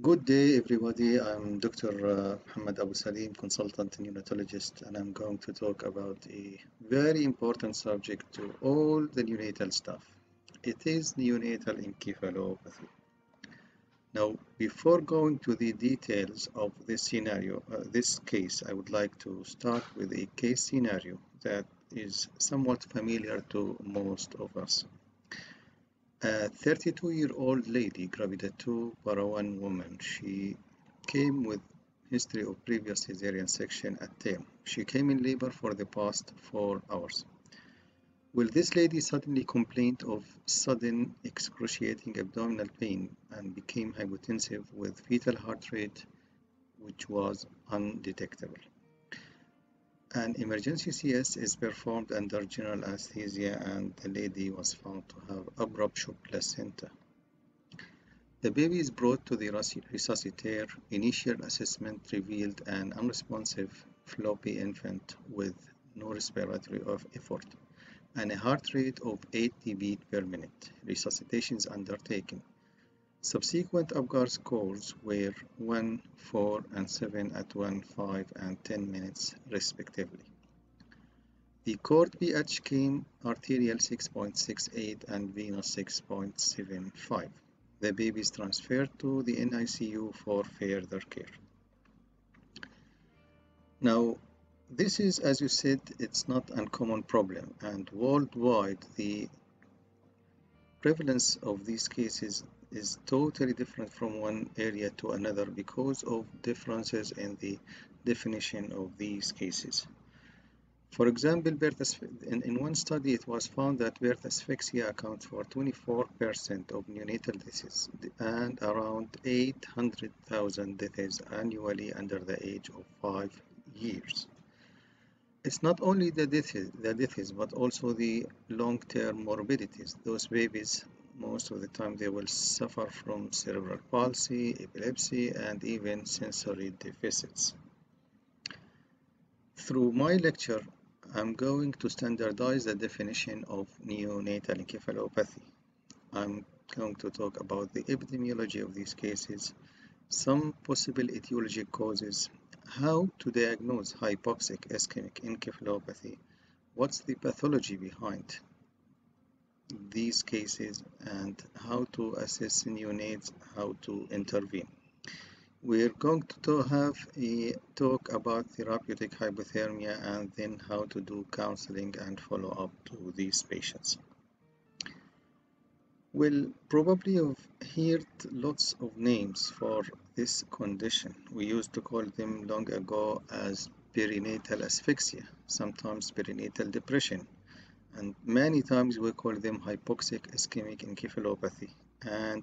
Good day, everybody. I'm Dr. Muhammad Abu Salim, consultant neonatologist, and I'm going to talk about a very important subject to all the neonatal staff. It is neonatal encephalopathy. Now, before going to the details of this scenario, this case, I would like to start with a case scenario that is somewhat familiar to most of us. A 32-year-old lady, gravida 2, para 1 woman. She came with history of previous cesarean section at term. She came in labor for the past 4 hours. Well, this lady suddenly complained of sudden excruciating abdominal pain and became hypotensive with fetal heart rate, which was undetectable. An emergency CS is performed under general anesthesia, and the lady was found to have abrupt shock placenta. The baby is brought to the resuscitator. Initial assessment revealed an unresponsive floppy infant with no respiratory effort and a heart rate of 80 beats per minute. Resuscitation is undertaken. Subsequent Apgar scores were 1, 4, and 7 at 1, 5, and 10 minutes, respectively. The cord pH came arterial 6.68 and venous 6.75. The baby is transferred to the NICU for further care. Now, this is, as you said, it's not an uncommon problem, and worldwide the prevalence of these cases is totally different from one area to another because of differences in the definition of these cases. For example, in one study it was found that birth asphyxia accounts for 24% of neonatal deaths and around 800,000 deaths annually under the age of 5 years. It's not only the deaths, but also the long-term morbidities. Those babies, most of the time, they will suffer from cerebral palsy, epilepsy, and even sensory deficits. Through my lecture, I'm going to standardize the definition of neonatal encephalopathy. I'm going to talk about the epidemiology of these cases, some possible etiologic causes, how to diagnose hypoxic ischemic encephalopathy, what's the pathology behind these cases, and how to assess neonates, how to intervene. We're going to have a talk about therapeutic hypothermia and then how to do counseling and follow up to these patients. Well, probably you've heard lots of names for this condition. We used to call them long ago as perinatal asphyxia, sometimes perinatal depression, and many times we call them hypoxic ischemic encephalopathy, and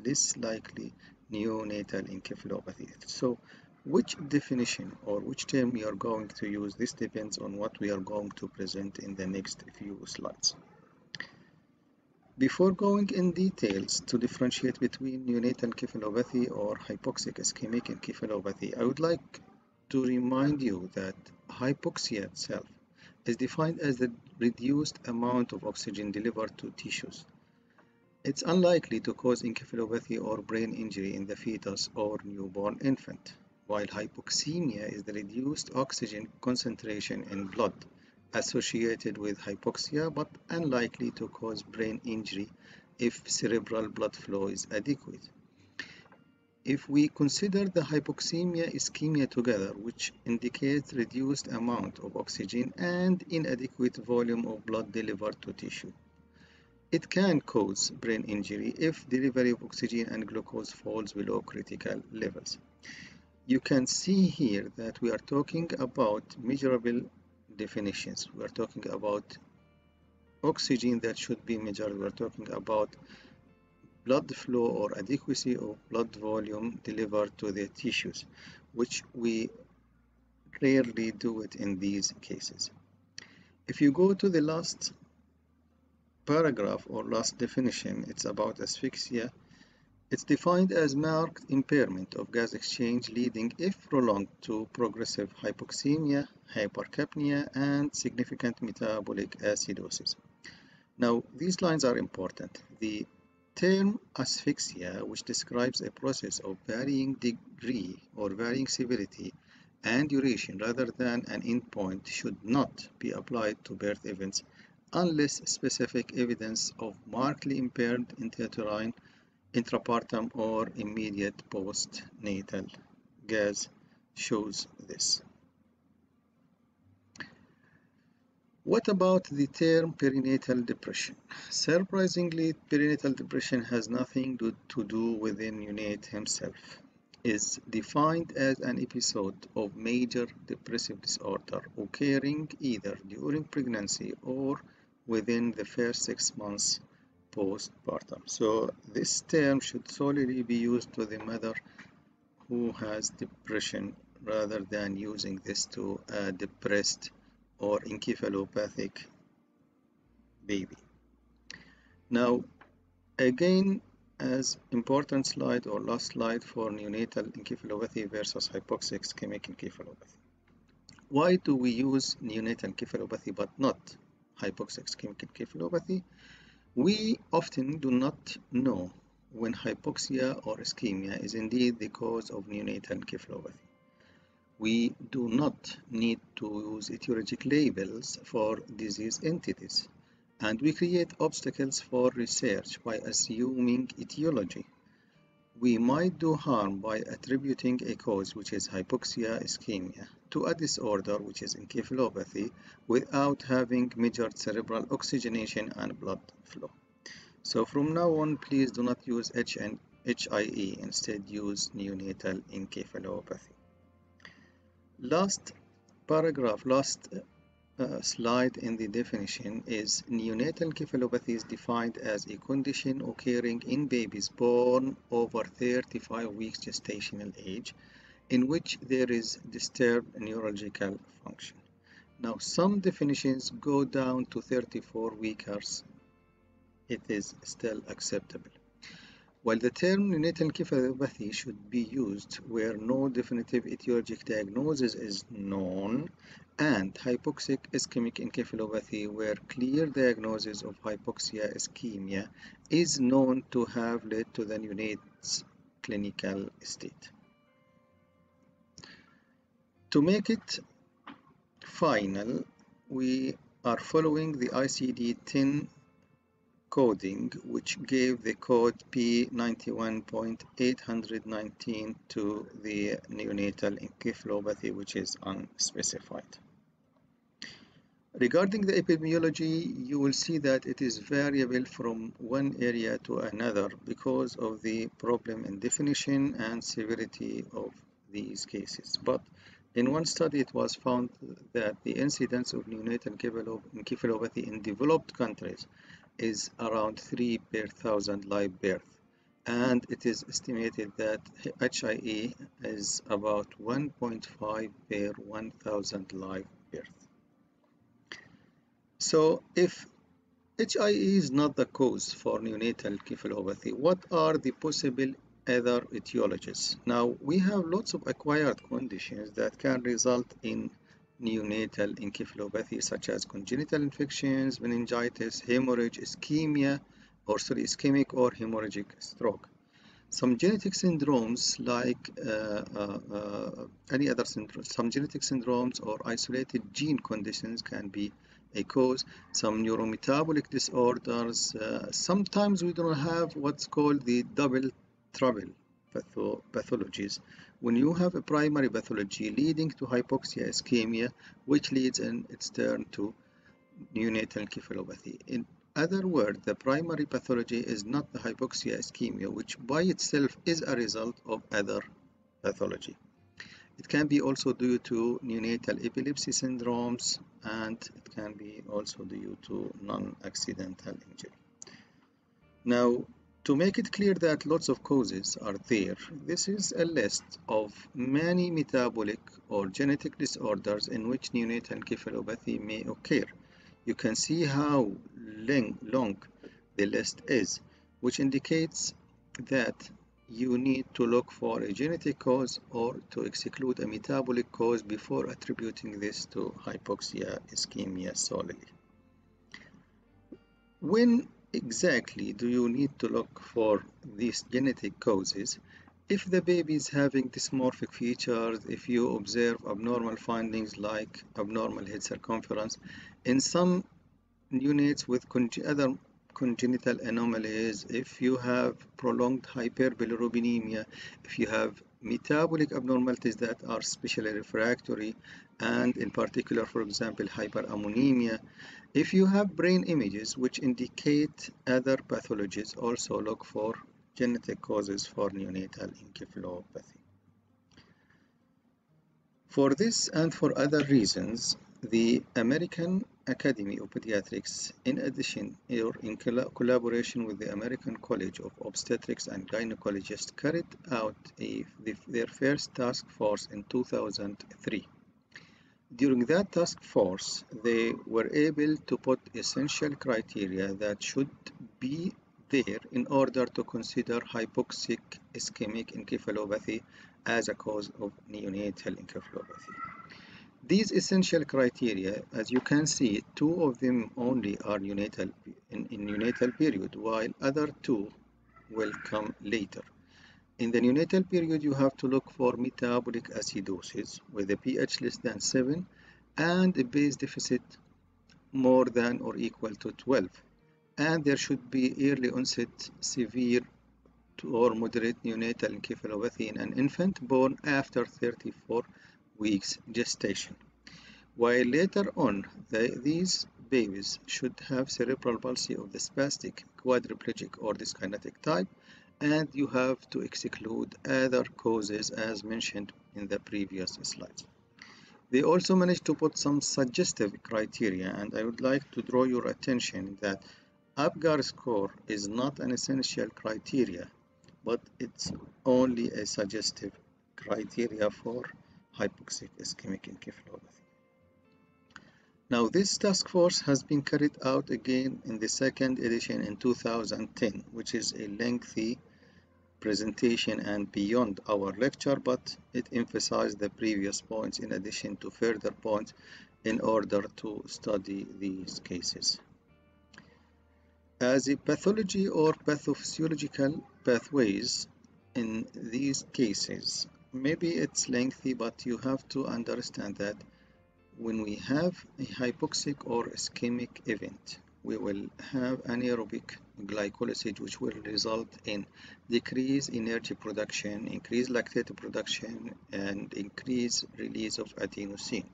less likely neonatal encephalopathy. So which definition or which term you are going to use, this depends on what we are going to present in the next few slides. Before going in details to differentiate between neonatal encephalopathy or hypoxic ischemic encephalopathy, I would like to remind you that hypoxia itself is defined as the reduced amount of oxygen delivered to tissues. It's unlikely to cause encephalopathy or brain injury in the fetus or newborn infant, while hypoxemia is the reduced oxygen concentration in blood associated with hypoxia, but unlikely to cause brain injury if cerebral blood flow is adequate. If we consider the hypoxemia ischemia together, which indicates reduced amount of oxygen and inadequate volume of blood delivered to tissue, it can cause brain injury if delivery of oxygen and glucose falls below critical levels. You can see here that we are talking about measurable definitions. We are talking about oxygen that should be measured. We are talking about blood flow or adequacy of blood volume delivered to the tissues, which we rarely do it in these cases. If you go to the last paragraph or last definition, it's about asphyxia. It's defined as marked impairment of gas exchange leading, if prolonged, to progressive hypoxemia, hypercapnia, and significant metabolic acidosis. Now, these lines are important. The Term asphyxia, which describes a process of varying degree or varying severity and duration rather than an endpoint, should not be applied to birth events unless specific evidence of markedly impaired intrauterine, intrapartum, or immediate postnatal gas shows this. What about the term perinatal depression? Surprisingly, perinatal depression has nothing to do with the neonate himself. Is defined as an episode of major depressive disorder occurring either during pregnancy or within the first 6 months postpartum. So this term should solely be used to the mother who has depression rather than using this to a depressed or encephalopathic baby. Now, again, as important slide or last slide for neonatal encephalopathy versus hypoxic ischemic encephalopathy. Why do we use neonatal encephalopathy but not hypoxic ischemic encephalopathy? We often do not know when hypoxia or ischemia is indeed the cause of neonatal encephalopathy. We do not need to use etiologic labels for disease entities, and we create obstacles for research by assuming etiology. We might do harm by attributing a cause, which is hypoxia ischemia, to a disorder, which is encephalopathy, without having measured cerebral oxygenation and blood flow. So from now on, please do not use HIE, instead use neonatal encephalopathy. Last paragraph, last slide in the definition is neonatal encephalopathy is defined as a condition occurring in babies born over 35 weeks gestational age in which there is disturbed neurological function. Now, some definitions go down to 34 weeks. It is still acceptable. While the term neonatal encephalopathy should be used where no definitive etiologic diagnosis is known, and hypoxic ischemic encephalopathy where clear diagnosis of hypoxia ischemia is known to have led to the neonate's clinical state. To make it final, we are following the ICD-10 coding, which gave the code P91.819 to the neonatal encephalopathy, which is unspecified. Regarding the epidemiology, you will see that it is variable from one area to another because of the problem in definition and severity of these cases. But in one study, it was found that the incidence of neonatal encephalopathy in developed countries is around 3 per 1,000 live births, and it is estimated that HIE is about 1.5 per 1,000 live births. So if HIE is not the cause for neonatal encephalopathy, what are the possible other etiologies? Now, we have lots of acquired conditions that can result in neonatal encephalopathy, such as congenital infections, meningitis, hemorrhage, ischemia, or ischemic or hemorrhagic stroke. Some genetic syndromes, like any other syndrome, some genetic syndromes or isolated gene conditions can be a cause. Some neurometabolic disorders. Sometimes we don't have what's called the double-trouble pathologies. When you have a primary pathology leading to hypoxia ischemia, which leads in its turn to neonatal encephalopathy. In other words, the primary pathology is not the hypoxia ischemia, which by itself is a result of other pathology. It can be also due to neonatal epilepsy syndromes, and it can be also due to non-accidental injury. Now, to make it clear that lots of causes are there, this is a list of many metabolic or genetic disorders in which neonatal encephalopathy may occur. You can see how long the list is, which indicates that you need to look for a genetic cause or to exclude a metabolic cause before attributing this to hypoxia ischemia solely. When exactly do you need to look for these genetic causes? If the baby is having dysmorphic features, if you observe abnormal findings like abnormal head circumference, in some neonates with other congenital anomalies, if you have prolonged hyperbilirubinemia, if you have metabolic abnormalities that are especially refractory, and in particular, for example, hyperammonemia, if you have brain images which indicate other pathologies, also look for genetic causes for neonatal encephalopathy. For this and for other reasons, the American Academy of Pediatrics, in addition or in collaboration with the American College of Obstetrics and Gynecologists, carried out their first task force in 2003. During that task force, they were able to put essential criteria that should be there in order to consider hypoxic ischemic encephalopathy as a cause of neonatal encephalopathy. These essential criteria, as you can see, two of them only are neonatal in neonatal period, while other two will come later. In the neonatal period, you have to look for metabolic acidosis with a pH less than 7 and a base deficit more than or equal to 12. And there should be early onset severe or moderate neonatal encephalopathy in an infant born after 34 weeks gestation. While later on, these babies should have cerebral palsy of the spastic, quadriplegic, or dyskinetic type, and you have to exclude other causes as mentioned in the previous slides. They also managed to put some suggestive criteria, and I would like to draw your attention that APGAR score is not an essential criteria, but it's only a suggestive criteria for hypoxic ischemic encephalopathy. Now, this task force has been carried out again in the second edition in 2010, which is a lengthy presentation and beyond our lecture, but it emphasized the previous points in addition to further points in order to study these cases. As a pathology or pathophysiological pathways in these cases, maybe it's lengthy, but you have to understand that when we have a hypoxic or ischemic event, we will have anaerobic glycolysis, which will result in decreased energy production, increased lactate production, and increased release of adenosine.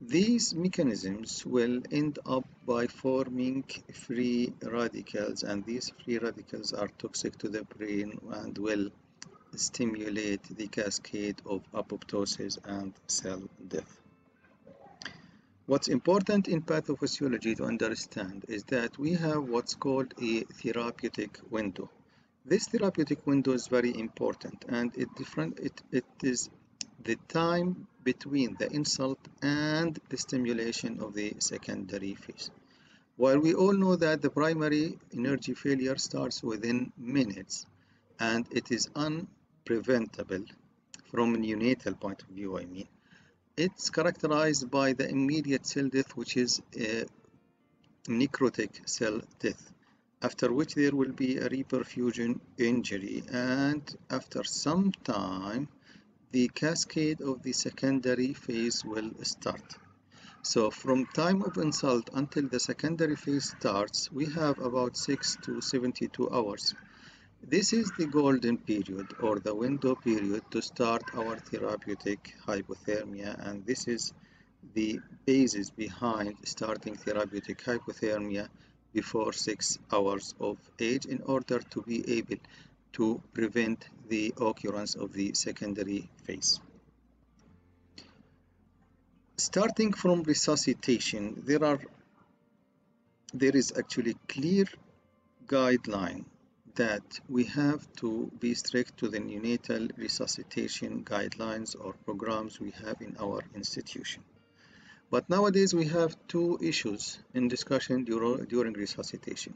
These mechanisms will end up by forming free radicals, and these free radicals are toxic to the brain and will stimulate the cascade of apoptosis and cell death. What's important in pathophysiology to understand is that we have what's called a therapeutic window. This therapeutic window is very important, and it is the time between the insult and the stimulation of the secondary phase. While we all know that the primary energy failure starts within minutes, and it is unpreventable from a neonatal point of view, I mean, it's characterized by the immediate cell death, which is a necrotic cell death, after which there will be a reperfusion injury, and after some time the cascade of the secondary phase will start. So from time of insult until the secondary phase starts, we have about 6 to 72 hours. This is the golden period or the window period to start our therapeutic hypothermia, and this is the basis behind starting therapeutic hypothermia before 6 hours of age in order to be able to prevent the occurrence of the secondary phase. Starting from resuscitation, there is actually clear guideline that we have to be strict to the neonatal resuscitation guidelines or programs we have in our institution. But nowadays we have two issues in discussion during resuscitation.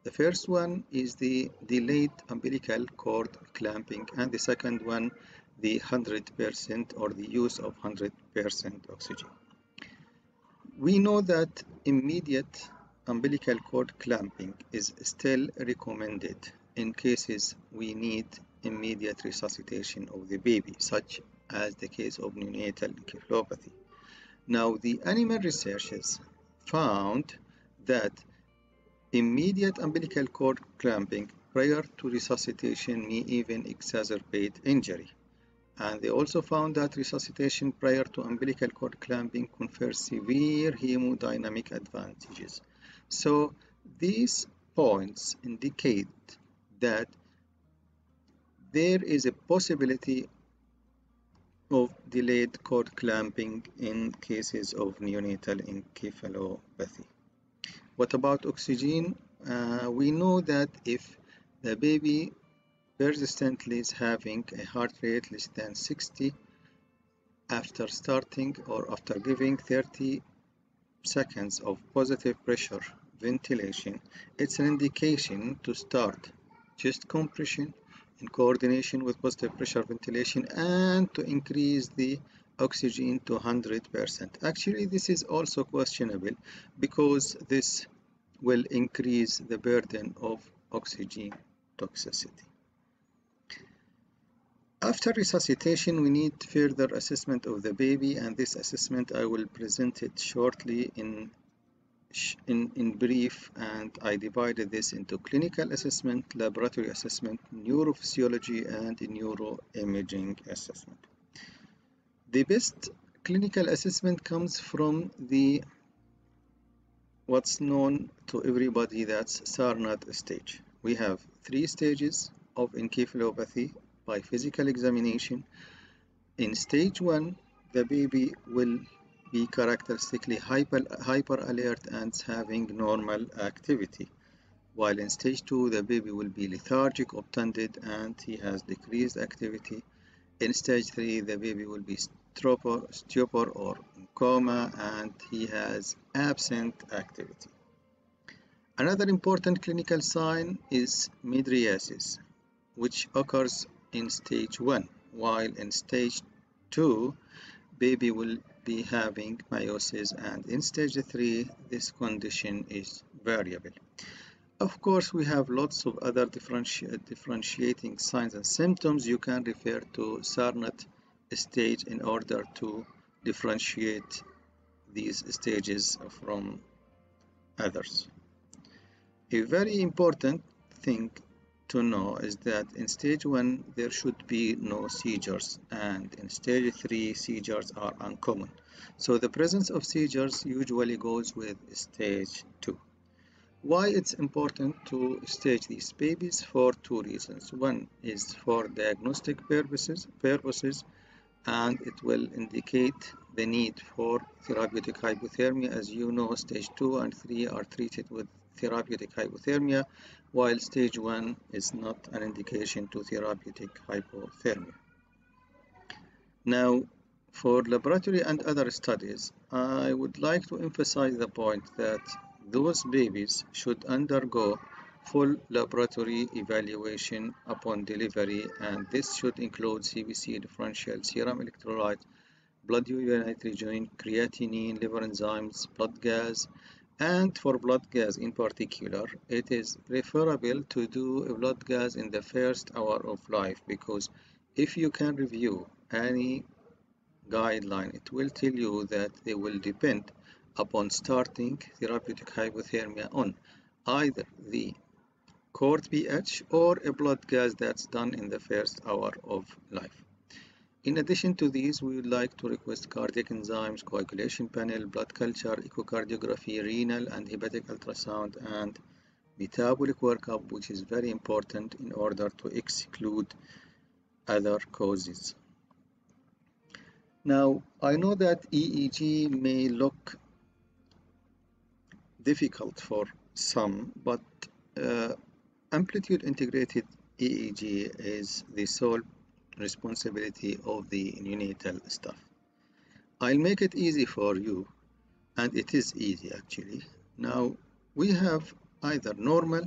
The first one is the delayed umbilical cord clamping, and the second one, the 100% or the use of 100% oxygen. We know that immediate umbilical cord clamping is still recommended in cases we need immediate resuscitation of the baby, such as the case of neonatal encephalopathy. Now, the animal researchers found that immediate umbilical cord clamping prior to resuscitation may even exacerbate injury. And they also found that resuscitation prior to umbilical cord clamping confers severe hemodynamic advantages. So these points indicate that there is a possibility of delayed cord clamping in cases of neonatal encephalopathy. What about oxygen? We know that if the baby persistently is having a heart rate less than 60 after starting or after giving 30 seconds of positive pressure ventilation, it's an indication to start chest compression in coordination with positive pressure ventilation and to increase the oxygen to 100%. Actually, this is also questionable because this will increase the burden of oxygen toxicity. After resuscitation, we need further assessment of the baby, and this assessment I will present it shortly in brief, and I divided this into clinical assessment, laboratory assessment, neurophysiology, and neuroimaging assessment. The best clinical assessment comes from the what's known to everybody, that's Sarnat stage. We have 3 stages of encephalopathy by physical examination. In stage 1, the baby will be characteristically hyper alert and having normal activity, while in stage 2 the baby will be lethargic, obtunded, and he has decreased activity. In stage 3 the baby will be stupor or in coma, and he has absent activity. Another important clinical sign is mydriasis, which occurs in stage 1, while in stage 2 baby will be having meiosis, and in stage 3 this condition is variable. Of course, we have lots of other differentiating signs and symptoms. You can refer to Sarnat stage in order to differentiate these stages from others. A very important thing to know is that in stage 1 there should be no seizures, and in stage 3 seizures are uncommon. So the presence of seizures usually goes with stage 2. Why it's important to stage these babies? For 2 reasons. One is for diagnostic purposes, and it will indicate the need for therapeutic hypothermia. As you know, stage 2 and 3 are treated with therapeutic hypothermia, while stage 1 is not an indication to therapeutic hypothermia. Now, for laboratory and other studies, I would like to emphasize the point that those babies should undergo full laboratory evaluation upon delivery, and this should include CBC, differential serum electrolyte, blood urea nitrogen, creatinine, liver enzymes, blood gas. And for blood gas in particular, it is preferable to do a blood gas in the first hour of life, because if you can review any guideline, it will tell you that they will depend upon starting therapeutic hypothermia on either the cord pH or a blood gas that's done in the first hour of life. In addition to these, we would like to request cardiac enzymes, coagulation panel, blood culture, echocardiography, renal and hepatic ultrasound, and metabolic workup, which is very important in order to exclude other causes. Now, I know that EEG may look difficult for some, but amplitude integrated EEG is the sole responsibility of the neonatal staff. I'll make it easy for you, and it is easy actually. Now, we have either normal,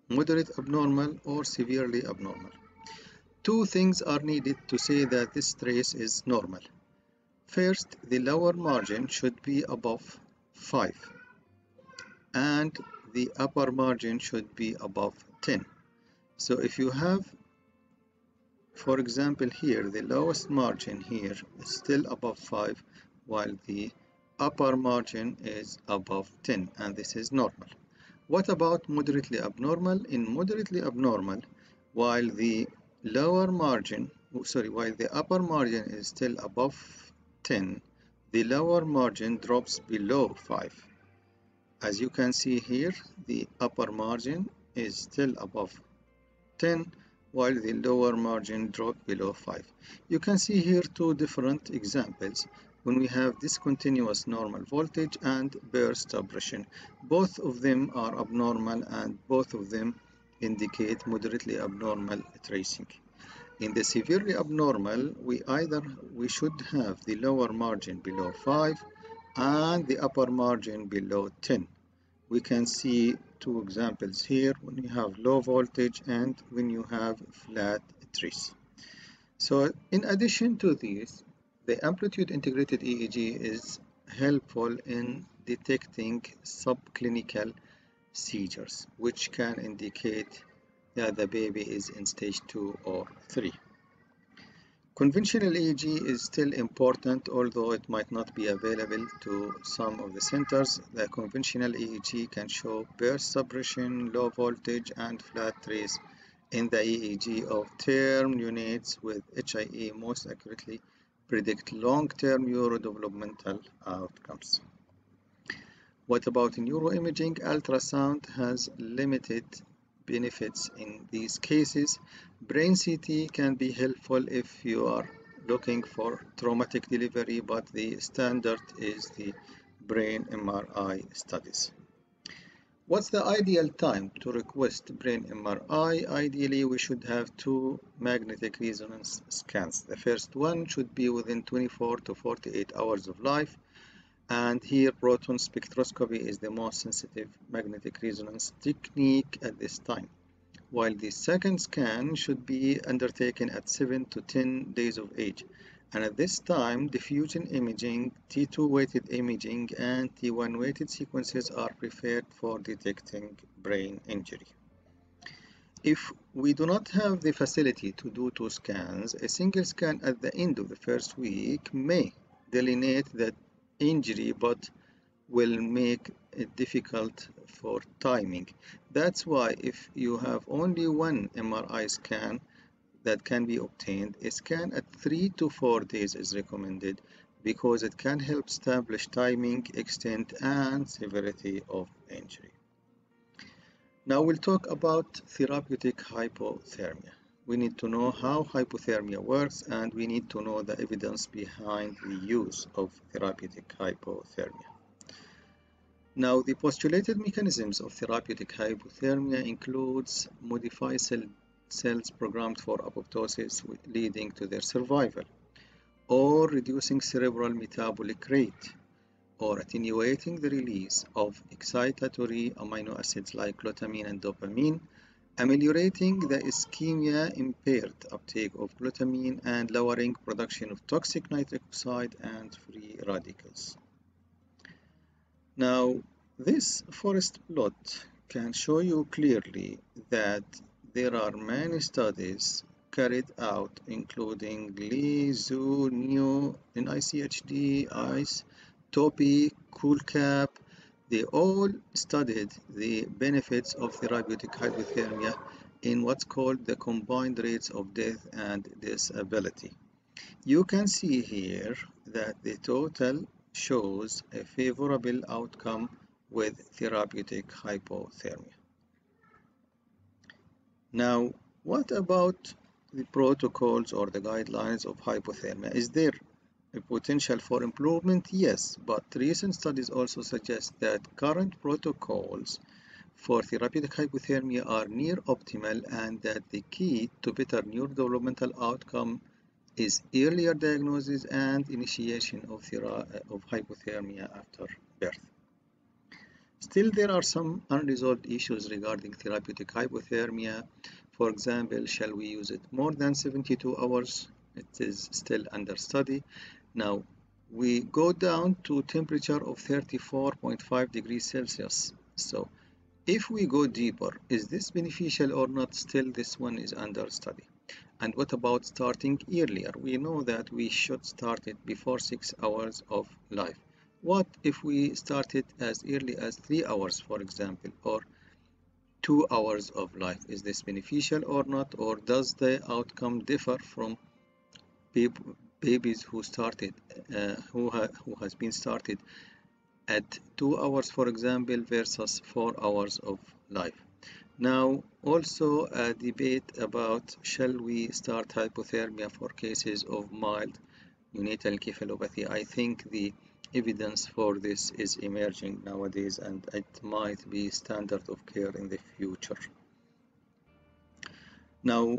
moderate abnormal, or severely abnormal. 2 things are needed to say that this trace is normal. First, the lower margin should be above 5, and the upper margin should be above 10. So if you have, for example, here the lowest margin here is still above 5, while the upper margin is above 10, and this is normal. What about moderately abnormal? In moderately abnormal, while the while the upper margin is still above 10, the lower margin drops below 5. As you can see here, the upper margin is still above 10, while the lower margin dropped below 5. You can see here two different examples when we have discontinuous normal voltage and burst suppression. Both of them are abnormal and both of them indicate moderately abnormal tracing. In the severely abnormal, we should have the lower margin below 5 and the upper margin below 10. We can see two examples here when you have low voltage and when you have flat trace. So in addition to this, the amplitude integrated EEG is helpful in detecting subclinical seizures, which can indicate that the baby is in stage 2 or 3. Conventional EEG is still important, although it might not be available to some of the centers. The conventional EEG can show burst suppression, low voltage, and flat trace in the EEG of term neonates with HIE most accurately predict long-term neurodevelopmental outcomes. What about neuroimaging? Ultrasound has limited benefits in these cases. Brain CT can be helpful if you are looking for traumatic delivery, but the standard is the brain MRI studies. What's the ideal time to request brain MRI? Ideally, we should have 2 magnetic resonance scans. The first one should be within 24 to 48 hours of life. And here proton spectroscopy is the most sensitive magnetic resonance technique at this time, while the second scan should be undertaken at 7 to 10 days of age. And at this time, diffusion imaging, T2 weighted imaging, and T1 weighted sequences are preferred for detecting brain injury. If we do not have the facility to do 2 scans, a single scan at the end of the first week may delineate the injury but will make it difficult for timing. That's why if you have only one MRI scan that can be obtained, a scan at 3 to 4 days is recommended because it can help establish timing, extent, and severity of injury. Now we'll talk about therapeutic hypothermia. We need to know how hypothermia works, and we need to know the evidence behind the use of therapeutic hypothermia. Now, the postulated mechanisms of therapeutic hypothermia includes modify cells programmed for apoptosis leading to their survival, or reducing cerebral metabolic rate, or attenuating the release of excitatory amino acids like glutamine and dopamine, ameliorating the ischemia impaired uptake of glutamine, and lowering production of toxic nitric oxide and free radicals. Now, this forest plot can show you clearly that there are many studies carried out, including Lee, Zhu, Neo, NICHD, ICE, Topi, CoolCap. They all studied the benefits of therapeutic hypothermia in what's called the combined rates of death and disability. You can see here that the total shows a favorable outcome with therapeutic hypothermia. Now, what about the protocols or the guidelines of hypothermia? Is there a potential for improvement? Yes, but recent studies also suggest that current protocols for therapeutic hypothermia are near optimal, and that the key to better neurodevelopmental outcome is earlier diagnosis and initiation of hypothermia after birth. Still, there are some unresolved issues regarding therapeutic hypothermia. For example, shall we use it more than 72 hours? It is still under study. Now, we go down to temperature of 34.5 degrees Celsius So if we go deeper, is this beneficial or not? Still, this one is under study. And what about starting earlier? We know that we should start it before 6 hours of life. What if we start it as early as 3 hours, for example, or 2 hours of life? Is this beneficial or not? Or does the outcome differ from babies who started, who has been started at 2 hours, for example, versus 4 hours of life? Now, also a debate about shall we start hypothermia for cases of mild neonatal encephalopathy. I think the evidence for this is emerging nowadays and it might be standard of care in the future. Now,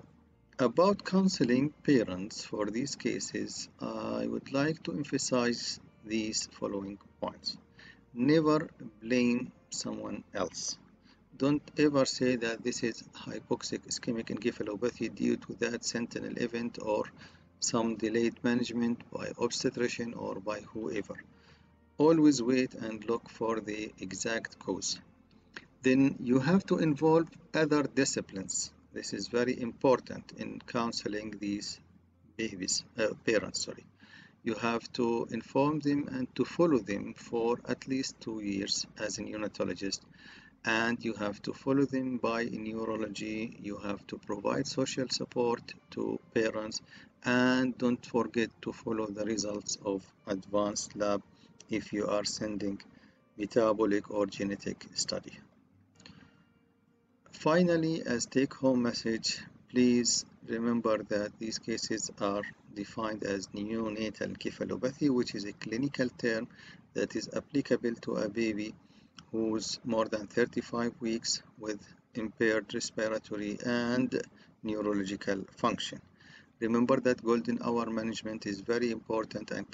about counseling parents for these cases, I would like to emphasize these following points. Never blame someone else. Don't ever say that this is hypoxic ischemic encephalopathy due to that sentinel event or some delayed management by obstetrician or by whoever. Always wait and look for the exact cause. Then you have to involve other disciplines. This is very important in counseling these parents. You have to inform them and to follow them for at least 2 years as a neonatologist, and you have to follow them by neurology. You have to provide social support to parents, and don't forget to follow the results of advanced lab if you are sending metabolic or genetic study. Finally, as take-home message, please remember that these cases are defined as neonatal encephalopathy, which is a clinical term that is applicable to a baby who's more than 35 weeks with impaired respiratory and neurological function. Remember that golden hour management is very important and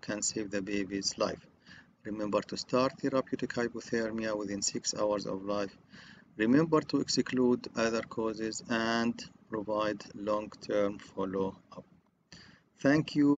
can save the baby's life. Remember to start therapeutic hypothermia within 6 hours of life. Remember to exclude other causes and provide long-term follow-up. Thank you.